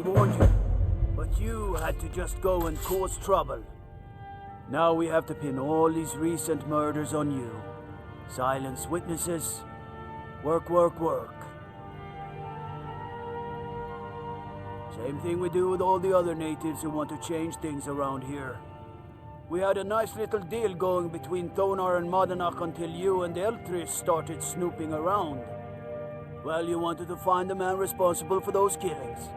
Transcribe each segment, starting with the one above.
warned you. But you had to just go and cause trouble. Now we have to pin all these recent murders on you. Silence witnesses. Work, work, work. Same thing we do with all the other natives who want to change things around here. We had a nice little deal going between Thonar and Madanach until you and Eltris started snooping around. Well, you wanted to find the man responsible for those killings.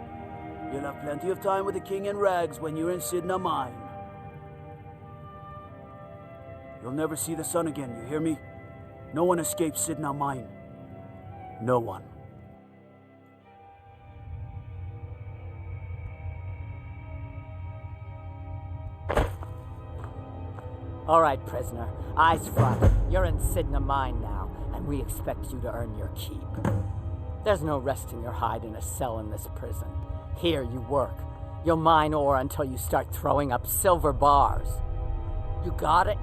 You'll have plenty of time with the king in rags when you're in Sidna Mine. You'll never see the sun again, you hear me? No one escapes Sidna Mine. No one. All right, prisoner. Eyes front. You're in Sidna Mine now, and we expect you to earn your keep. There's no resting your hide in a cell in this prison. Here you work. You'll mine ore until you start throwing up silver bars. You got it?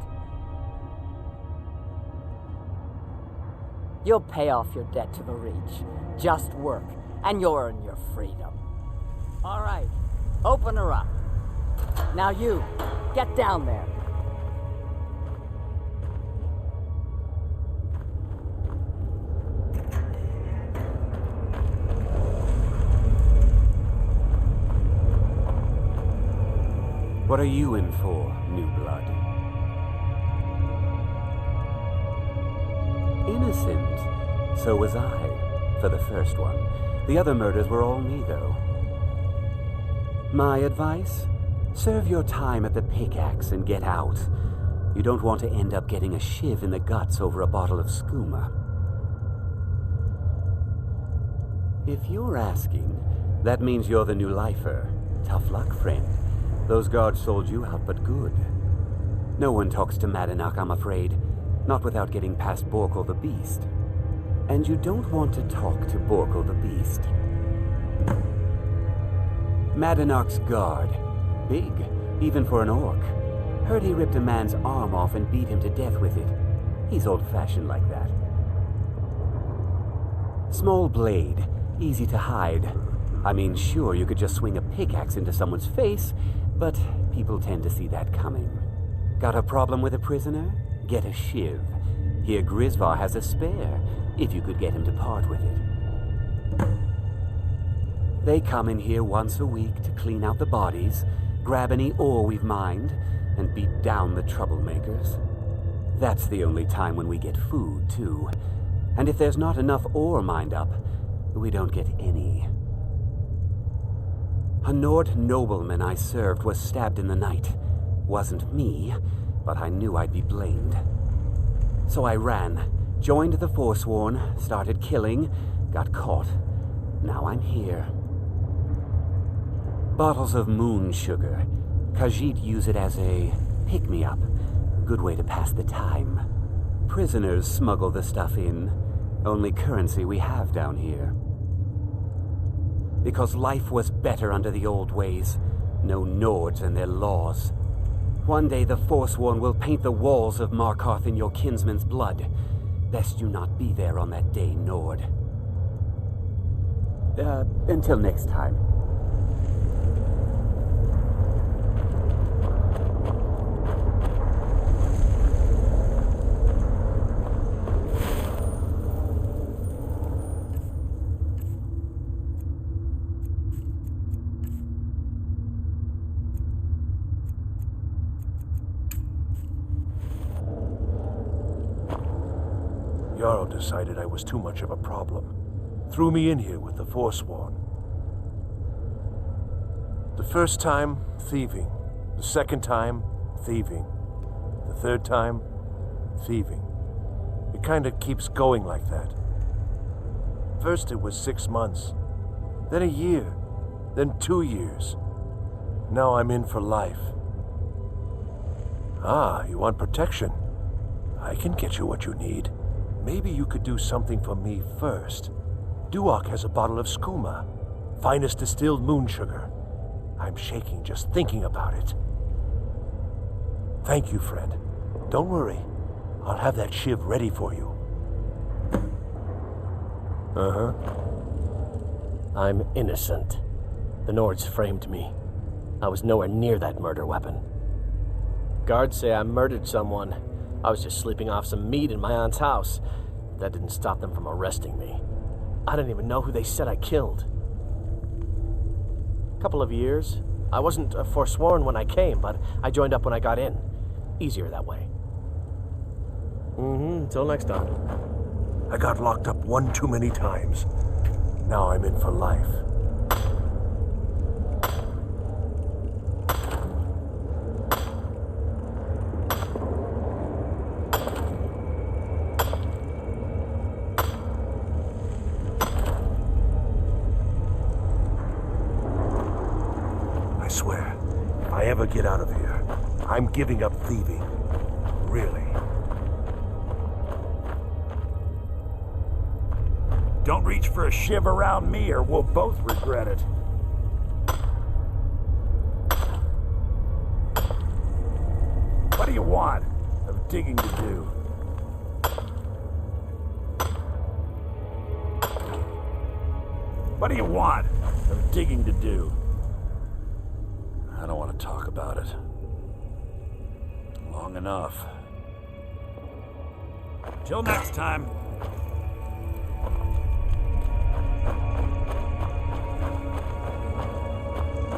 You'll pay off your debt to the Reach. Just work, and you'll earn your freedom. All right, open her up. Now you, get down there. What are you in for, new blood? Innocent. So was I, for the first one. The other murders were all me, though. My advice? Serve your time at the pickaxe and get out. You don't want to end up getting a shiv in the guts over a bottle of skooma. If you're asking, that means you're the new lifer. Tough luck, friend. Those guards sold you out, but good. No one talks to Madanach, I'm afraid. Not without getting past Borkle the Beast. And you don't want to talk to Borkle the Beast. Madanach's guard. Big, even for an orc. Heard he ripped a man's arm off and beat him to death with it. He's old-fashioned like that. Small blade, easy to hide. I mean, sure, you could just swing a pickaxe into someone's face, but people tend to see that coming. Got a problem with a prisoner? Get a shiv. Here Grisvar has a spare, if you could get him to part with it. They come in here once a week to clean out the bodies, grab any ore we've mined, and beat down the troublemakers. That's the only time when we get food, too. And if there's not enough ore mined up, we don't get any. A Nord nobleman I served was stabbed in the night. Wasn't me, but I knew I'd be blamed. So I ran, joined the Forsworn, started killing, got caught. Now I'm here. Bottles of moon sugar. Khajiit use it as a pick-me-up. Good way to pass the time. Prisoners smuggle the stuff in. Only currency we have down here. Because life was better under the old ways. No Nords and their laws. One day the Forsworn will paint the walls of Markarth in your kinsman's blood. Best you not be there on that day, Nord. Until next time. Jarl decided I was too much of a problem. Threw me in here with the Forsworn. The first time, thieving. The second time, thieving. The third time, thieving. It kind of keeps going like that. First it was 6 months, then a year, then 2 years. Now I'm in for life. Ah, you want protection? I can get you what you need. Maybe you could do something for me first. Duak has a bottle of skooma, finest distilled moon sugar. I'm shaking just thinking about it. Thank you, friend. Don't worry. I'll have that shiv ready for you. I'm innocent. The Nords framed me. I was nowhere near that murder weapon. Guards say I murdered someone. I was just sleeping off some meat in my aunt's house. That didn't stop them from arresting me. I didn't even know who they said I killed. Couple of years. I wasn't Forsworn when I came, but I joined up when I got in. Easier that way. Until next time. I got locked up one too many times. Now I'm in for life. I swear, if I ever get out of here, I'm giving up thieving. Really. Don't reach for a shiv around me or we'll both regret it. What do you want? I've digging to do. What do you want? I've digging to do. I don't want to talk about it. Long enough. Till next time.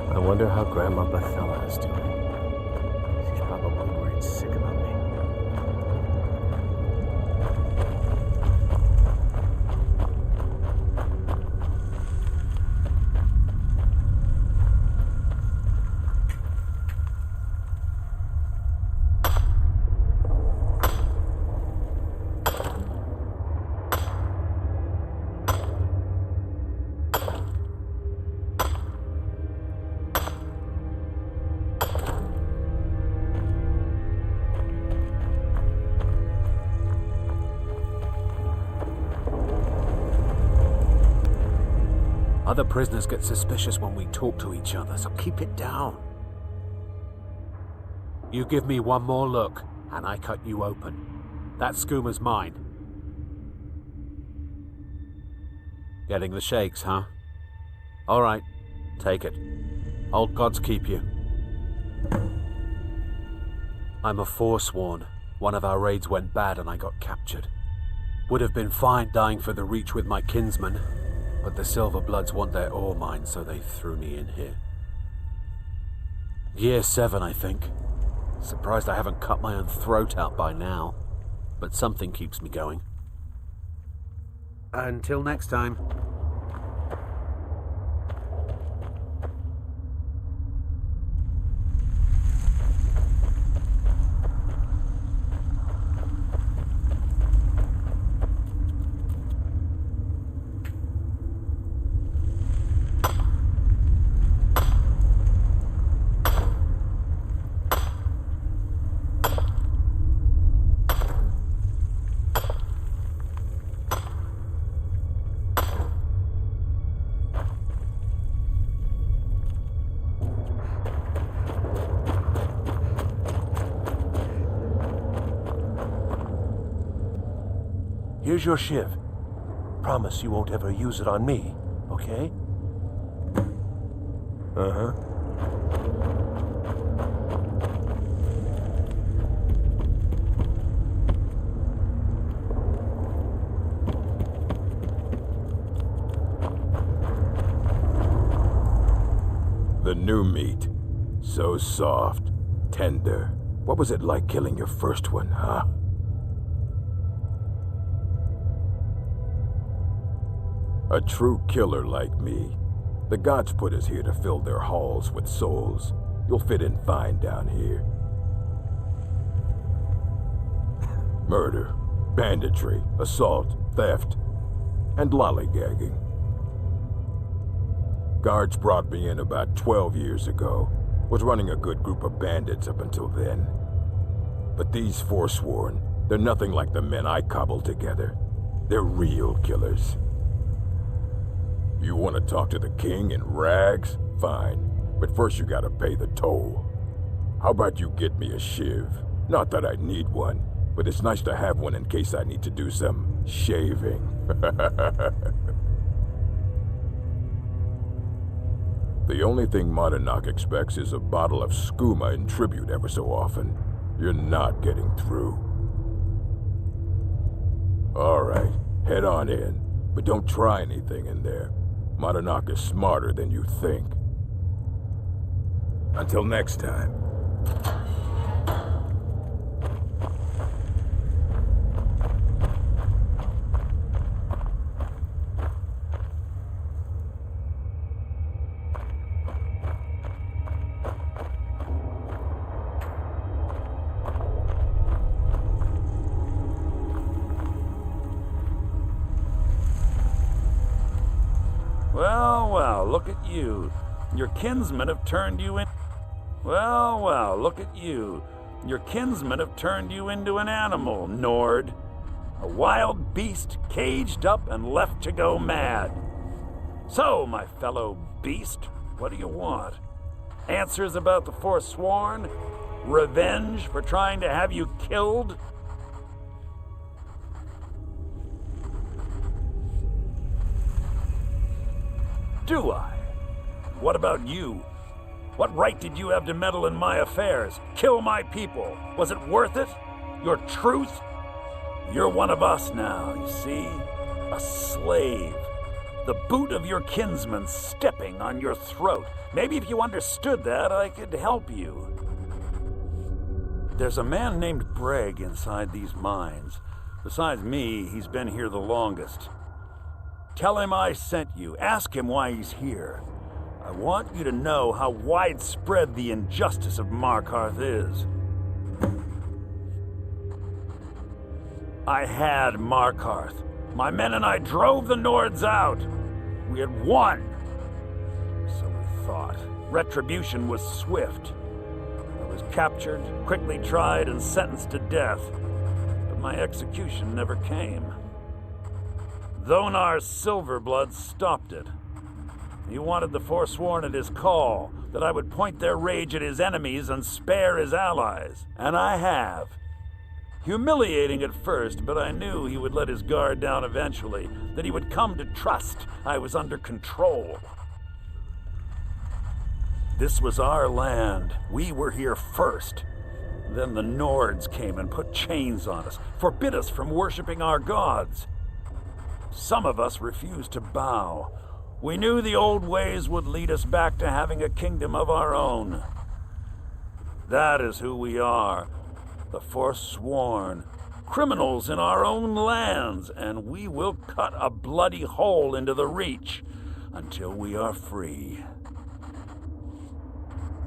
I wonder how Grandma Bethella is doing. She's probably worried sick about me. Other prisoners get suspicious when we talk to each other, so keep it down. You give me one more look, and I cut you open. That schooner's mine. Getting the shakes, huh? All right, take it. Old gods keep you. I'm a Forsworn. One of our raids went bad and I got captured. Would have been fine dying for the Reach with my kinsmen, but the Silver Bloods want their ore mine, so they threw me in here. Year 7, I think. Surprised I haven't cut my own throat out by now, but something keeps me going. Until next time. Here's your shiv. Promise you won't ever use it on me, okay? Uh-huh. The new meat. So soft, tender. What was it like killing your first one, huh? A true killer like me. The gods put us here to fill their halls with souls. You'll fit in fine down here. Murder, banditry, assault, theft, and lollygagging. Guards brought me in about 12 years ago. Was running a good group of bandits up until then. But these Forsworn, they're nothing like the men I cobbled together. They're real killers. You want to talk to the king in rags? Fine. But first you gotta pay the toll. How about you get me a shiv? Not that I need one, but it's nice to have one in case I need to do some shaving. The only thing Monadnock expects is a bottle of skooma in tribute ever so often. You're not getting through. All right, head on in, but don't try anything in there. Monadnock is smarter than you think. Until next time. Well, well, look at you. Your kinsmen have turned you in... Well, well, look at you. Your kinsmen have turned you into an animal, Nord. A wild beast caged up and left to go mad. So, my fellow beast, what do you want? Answers about the Forsworn? Revenge for trying to have you killed? Do I? What about you? What right did you have to meddle in my affairs? Kill my people? Was it worth it? Your truth? You're one of us now, you see? A slave. The boot of your kinsman stepping on your throat. Maybe if you understood that, I could help you. There's a man named Breg inside these mines. Besides me, he's been here the longest. Tell him I sent you. Ask him why he's here. I want you to know how widespread the injustice of Markarth is. I had Markarth. My men and I drove the Nords out. We had won. So we thought. Retribution was swift. I was captured, quickly tried, and sentenced to death. But my execution never came. Thonar's Silverblood stopped it. He wanted the Forsworn at his call, that I would point their rage at his enemies and spare his allies. And I have. Humiliating at first, but I knew he would let his guard down eventually, that he would come to trust I was under control. This was our land. We were here first. Then the Nords came and put chains on us, forbid us from worshiping our gods. Some of us refused to bow. We knew the old ways would lead us back to having a kingdom of our own. That is who we are, the Forsworn, criminals in our own lands, and we will cut a bloody hole into the Reach until we are free.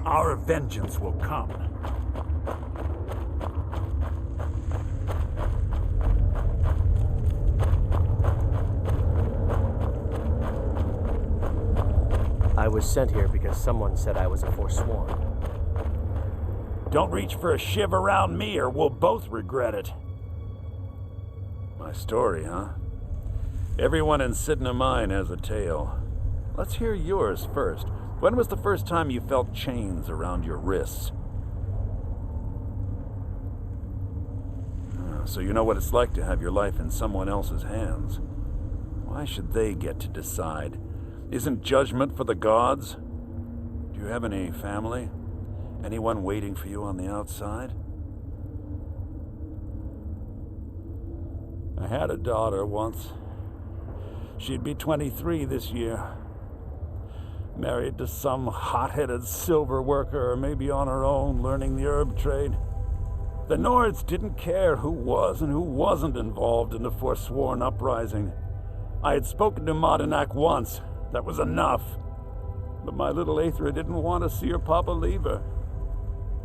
Our vengeance will come. I was sent here because someone said I was a Forsworn. Don't reach for a shiv around me or we'll both regret it. My story, huh? Everyone in Sidna Mine has a tale. Let's hear yours first. When was the first time you felt chains around your wrists? So you know what it's like to have your life in someone else's hands. Why should they get to decide? Isn't judgment for the gods? Do you have any family? Anyone waiting for you on the outside? I had a daughter once. She'd be 23 this year. Married to some hot-headed silver worker, or maybe on her own, learning the herb trade. The Nords didn't care who was and who wasn't involved in the Forsworn uprising. I had spoken to Monadnock once. That was enough. But my little Aethra didn't want to see her papa leave her.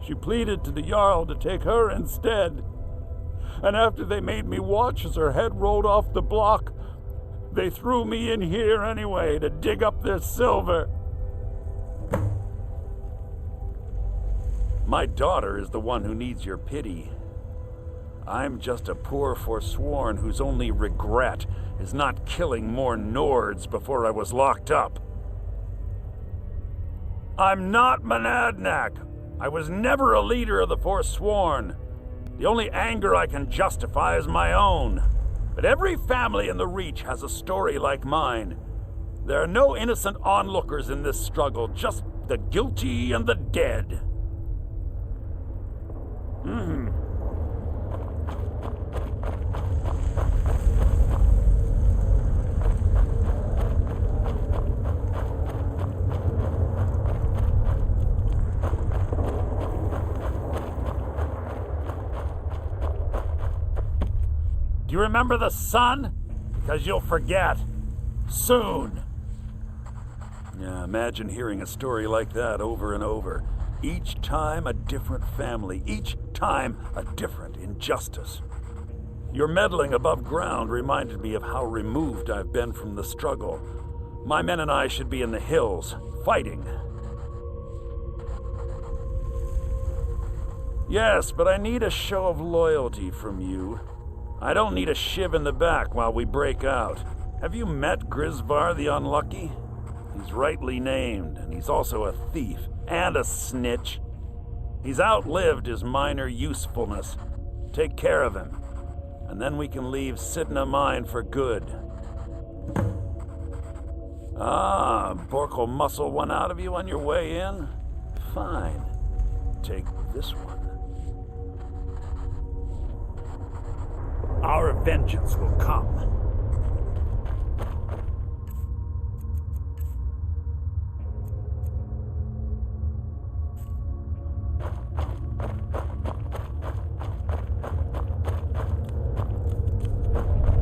She pleaded to the Jarl to take her instead. And after they made me watch as her head rolled off the block, they threw me in here anyway to dig up their silver. My daughter is the one who needs your pity. I'm just a poor Forsworn whose only regret is not killing more Nords before I was locked up. I'm not Monadnock. I was never a leader of the Forsworn. The only anger I can justify is my own. But every family in the Reach has a story like mine. There are no innocent onlookers in this struggle, just the guilty and the dead. Do you remember the sun? Because you'll forget. Soon. Yeah, imagine hearing a story like that over and over. Each time a different family, each time a different injustice. Your meddling above ground reminded me of how removed I've been from the struggle. My men and I should be in the hills, fighting. Yes, but I need a show of loyalty from you. I don't need a shiv in the back while we break out. Have you met Grisvar the Unlucky? He's rightly named, and he's also a thief and a snitch. He's outlived his minor usefulness. Take care of him, and then we can leave Sidna Mine for good. Ah, Bork will muscle one out of you on your way in? Fine. Take this one. Our vengeance will come.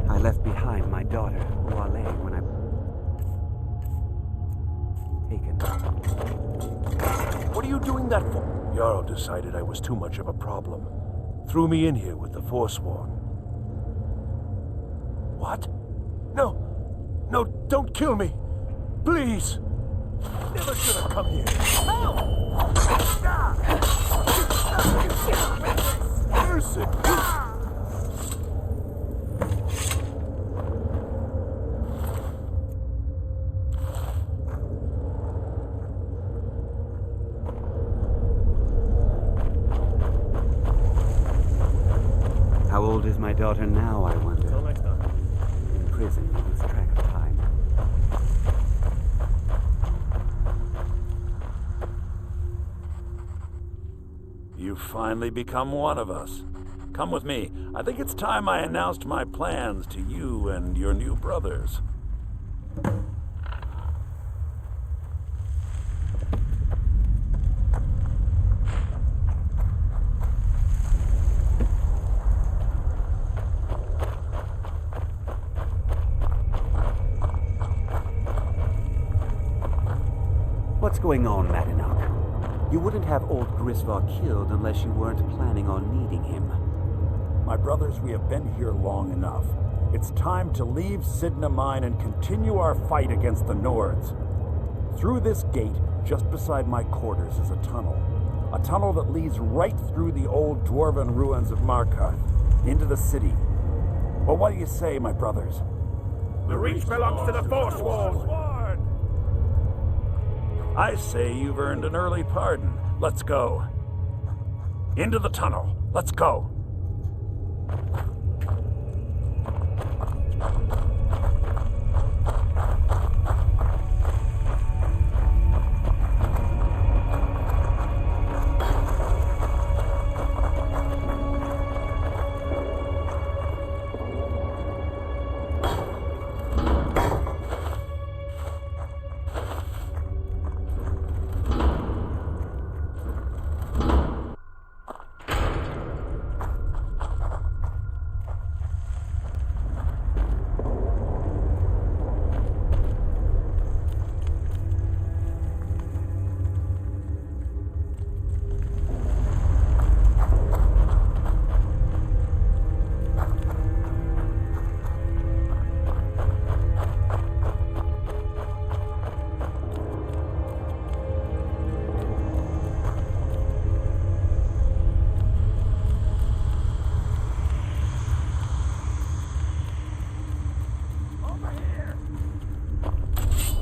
I left behind my daughter, Uale, when I... taken. What are you doing that for? Jarl decided I was too much of a problem. Threw me in here with the Forsworn. What? No! No, don't kill me! Please! Never should have come here. Mercy! How old is my daughter now, I wonder? Until next time. In prison, you lose track of time. You've finally become one of us. Come with me. I think it's time I announced my plans to you and your new brothers. What's going on, Madanok? You wouldn't have old Grisvar killed unless you weren't planning on needing him. My brothers, we have been here long enough. It's time to leave Sidna Mine and continue our fight against the Nords. Through this gate, just beside my quarters, is a tunnel. A tunnel that leads right through the old dwarven ruins of Markarth, into the city. Well, what do you say, my brothers? The Reach belongs to the Forsworn! I say you've earned an early pardon. Let's go. Into the tunnel. Let's go.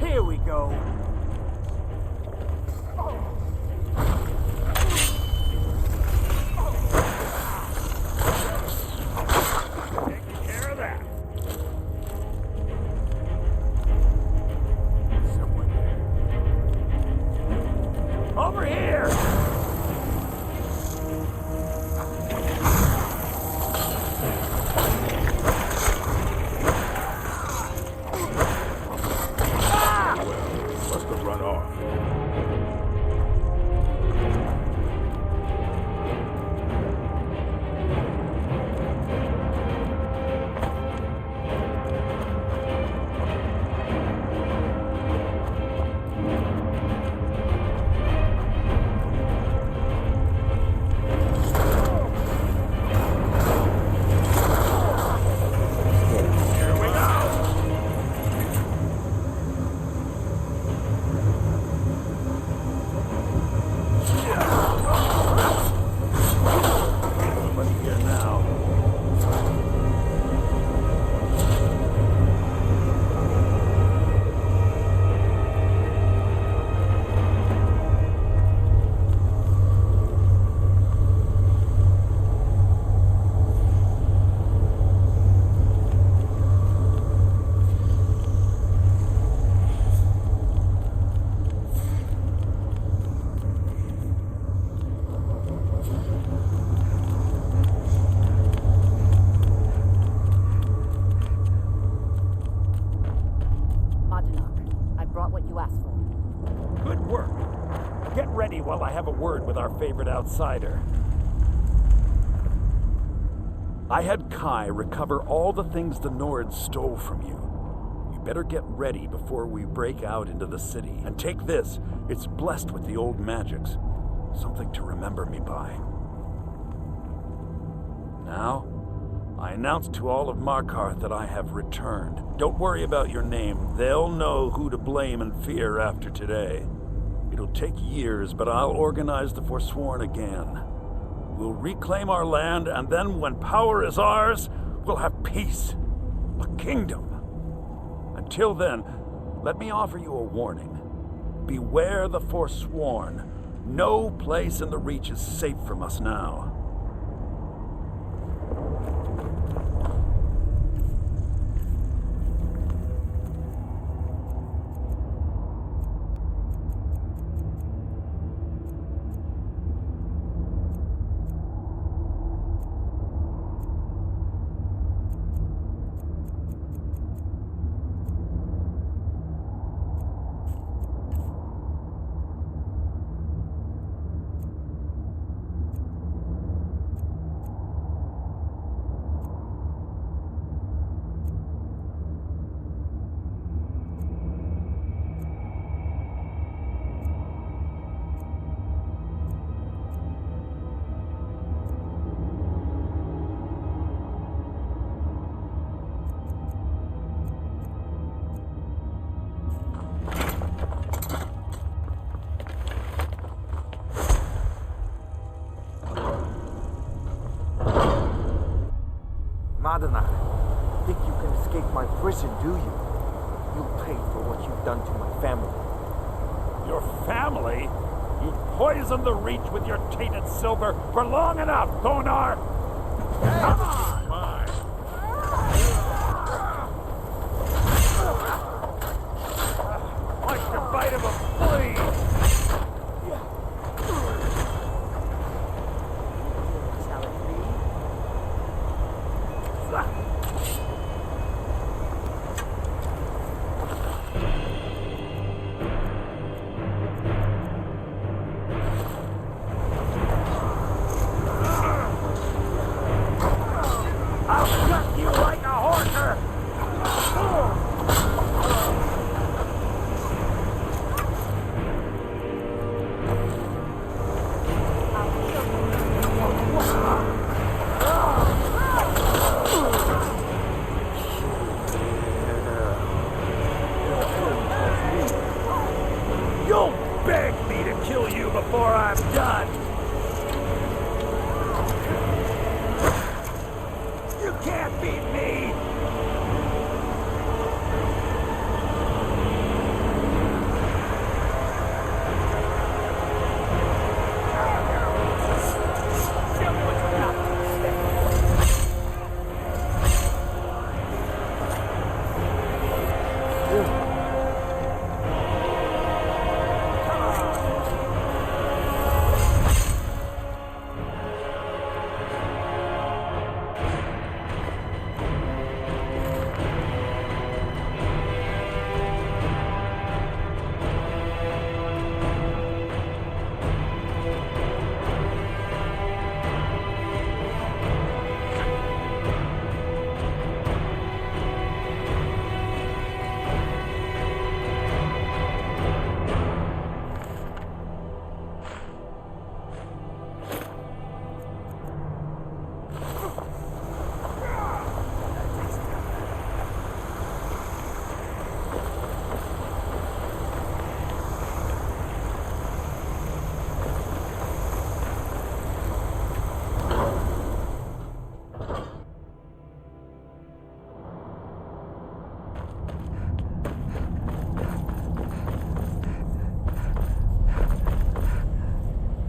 Here we go. Taking care of that. ready while I have a word with our favorite outsider. I had Kai recover all the things the Nords stole from you. You better get ready before we break out into the city. And take this. It's blessed with the old magics. Something to remember me by. Now, I announce to all of Markarth that I have returned. Don't worry about your name. They'll know who to blame and fear after today. It'll take years, but I'll organize the Forsworn again. We'll reclaim our land, and then when power is ours, we'll have peace. A kingdom. Until then, let me offer you a warning. Beware the Forsworn. No place in the Reach is safe from us now. Madana, think you can escape my prison, do you? You'll pay for what you've done to my family. Your family? You've poisoned the Reach with your tainted silver for long enough, Thonar! Come on! Like the bite of a flea! Before I'm done. You can't beat me!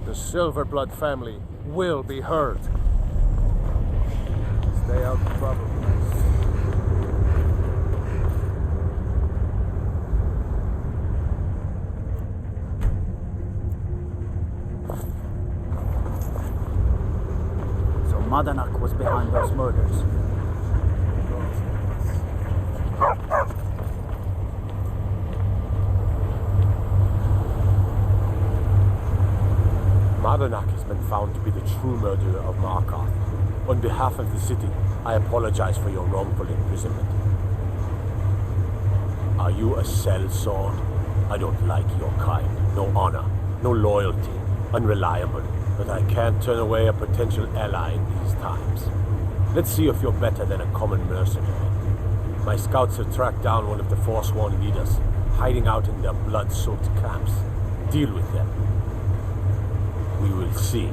The Silverblood family will be heard. Stay out of trouble. So Madanak was behind those murders. Madanak has been found to be the true murderer of Markarth. On behalf of the city, I apologize for your wrongful imprisonment. Are you a sellsword? I don't like your kind. No honor, no loyalty, unreliable. But I can't turn away a potential ally in these times. Let's see if you're better than a common mercenary. My scouts have tracked down one of the Forsworn leaders, hiding out in their blood-soaked camps. Deal with them. We will see.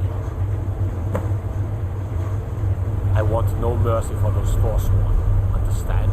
I want no mercy for those Forsworn. Understand?